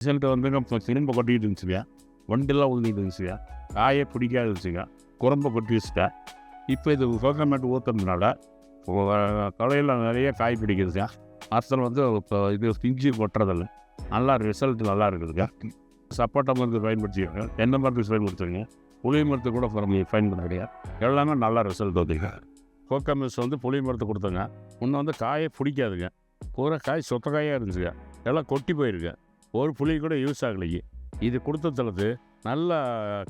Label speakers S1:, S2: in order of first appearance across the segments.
S1: Result வந்துங்க இப்போ திரும்ப கொட்டிக்கிட்டு இருந்துச்சுங்க. வண்டெல்லாம் உழுந்துட்டு இருந்துச்சுங்க. காயே பிடிக்காது இருந்துச்சுங்க. குரம்ப கொட்டி வச்சுட்டேன். இப்போ இது கோகோனட் ஊற்றுறதுனால கடையில் நிறைய காய் பிடிக்குதுங்க. மரத்தில் வந்து இப்போ இது பிஞ்சு கொட்டுறதில்ல. நல்லா ரிசல்ட் நல்லா இருக்குதுங்க. சப்போட்டா மருந்து பயன்படுத்திக்கோங்க. தென்னை மரத்துக்கு பயன்படுத்துங்க. புளிய மரத்துக்கு கூட பயன்படுத்த கிடையாது. எல்லாமே நல்லா ரிசல்ட் வந்துங்க. கோகோமிஸ் வந்து புளிய மரத்தை கொடுத்தங்க. முன்ன வந்து காயே பிடிக்காதுங்க. பூரா காய் சொத்த காயாக இருந்துச்சுங்க. எல்லாம் கொட்டி போயிருக்கு. ஒரு புளி கூட யூஸ் ஆகலைங்க. இது கொடுத்ததுலது நல்லா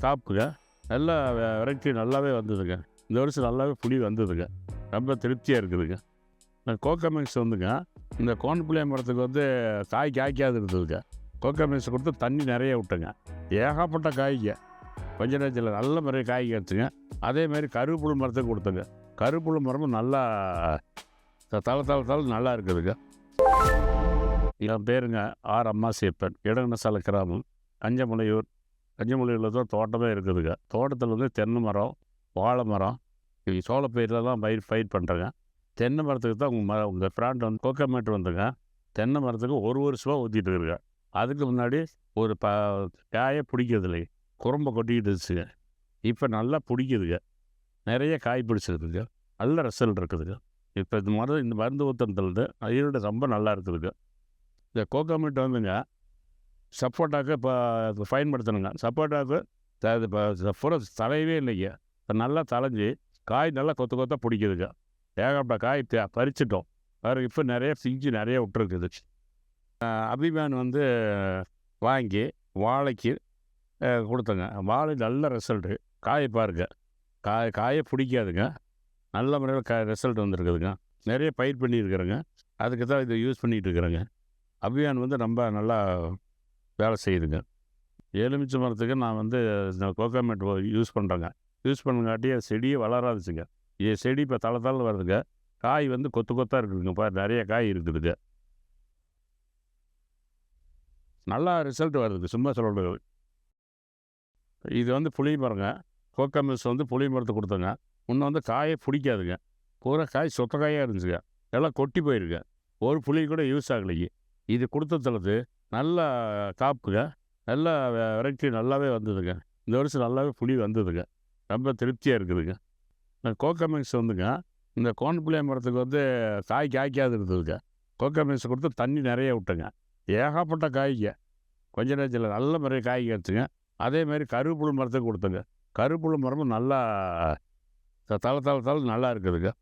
S1: காப்புங்க. நல்லா வெரைட்டி நல்லாவே வந்ததுங்க. இந்த வருஷம் நல்லாவே புளி வந்ததுங்க. ரொம்ப திருப்தியாக இருக்குதுங்க. கோகோமிக்ஸ் வந்துங்க இந்த கோன்பிள்ளைய மரத்துக்கு வந்து காய் காய்க்காது இருந்ததுங்க. கோகோமிக்ஸ் கொடுத்து தண்ணி நிறைய விட்டுங்க. ஏகப்பட்ட காய்ங்க. கொஞ்ச நேரத்தில் நல்ல நிறைய காய் கிடச்சுங்க. அதேமாதிரி கருவேப்பிலை மரத்துக்கு கொடுத்துங்க. கருவேப்பிலை மரமும் நல்லா தலை நல்லா இருக்குதுங்க. என் பேருங்க ஆர் அம்மாசியப்பன். இடங்கனசால கிராமம், கஞ்சமலையூர். கஞ்சமலையூரில் தான் தோட்டமே இருக்குதுங்க. தோட்டத்தில் வந்து தென்னை மரம், வாழை மரம், சோளப்பயிரில் தான் பயிர் பண்ணுறேங்க. தென்னை மரத்துக்கு தான் உங்கள் பிராண்ட் வந்து கோகோமேட் வந்துங்க. தென்னை மரத்துக்கு ஒரு வருஷமாக ஊற்றிட்டு இருக்குங்க. அதுக்கு முன்னாடி ஒரு காயை பிடிக்கிறது இல்லைங்க. குரம்பை கொட்டிக்கிட்டு இருந்துச்சுங்க. இப்போ நல்லா பிடிக்குதுங்க. நிறைய காய் பிடிச்சிருக்குதுங்க. நல்ல ரிசல்ட் இருக்குதுங்க. இப்போ இந்த மருந்து ஊற்றுறதுலேருந்து ஈல்டு ரொம்ப நல்லா இருக்குதுங்க. இந்த கோகோமேட் வந்துங்க சப்போட்டாவுக்கு இப்போ பயன்படுத்தணுங்க. சப்போட்டாவுக்கு இப்போ பூரா தலையவே இல்லைங்க. இப்போ நல்லா தலைஞ்சி காய் நல்லா கொத்த கொத்த பிடிக்குதுங்க. ஏகப்பட்ட காய் பறிச்சிட்டோம். வேறு இப்போ நிறைய பிஞ்சு நிறைய விட்டுருக்குது. அபிமான் வந்து வாங்கி வாழைக்கு கொடுத்தங்க. வாழை நல்ல ரிசல்ட்டு. காயை பாருங்க. காயை பிடிக்காதுங்க. நல்ல முறையில் ரிசல்ட் வந்துருக்குதுங்க. நிறைய பயிர் பண்ணியிருக்கிறேங்க. அதுக்கு தான் இதை யூஸ் பண்ணிகிட்டு இருக்கிறேங்க. அபியான் வந்து ரொம்ப நல்லா வேலை செய்யுதுங்க. எலுமிச்சை மரத்துக்கு நான் வந்து கோகோமேட் யூஸ் பண்ணுறேங்க. யூஸ் பண்ணங்காட்டி செடியே வளராதுச்சுங்க. செடி இப்போ தலை வருதுங்க. காய் வந்து கொத்து கொத்தாக இருக்குதுங்க. நிறைய காய் இருக்குதுங்க. நல்லா ரிசல்ட் வருதுங்க. சும்மா சொல்ல இது வந்து புளிய மரங்க. கோகோமிஸ் வந்து புளிய மரத்தை கொடுத்தங்க. முன்ன வந்து காயே பிடிக்காதுங்க. பூரா காய் சொத்த காயாக இருந்துச்சுங்க. எல்லாம் கொட்டி போயிருக்கு. ஒரு புளி கூட யூஸ் ஆகலைங்க. இது கொடுத்ததுலது நல்லா காப்புங்க. நல்லா வெரைட்டி நல்லாவே வந்ததுங்க. இந்த வருஷம் நல்லாவே புளி வந்ததுங்க. ரொம்ப திருப்தியாக இருக்குதுங்க. கோகோமிக்ஸ் வந்துங்க இந்த கோன்பிள்ளைய மரத்துக்கு வந்து காய் காய்க்காது இருந்ததுங்க. கோகோமிக்ஸ் கொடுத்து தண்ணி நிறைய விட்டுங்க. ஏகப்பட்ட காய்ங்க. கொஞ்ச நேரத்தில் நல்ல நிறைய காய் கிடச்சுங்க. அதேமாதிரி கருவேப்பிலை மரத்துக்கு கொடுத்துங்க. கருவேப்பிலை மரமும் நல்லா தலை நல்லா இருக்குதுங்க.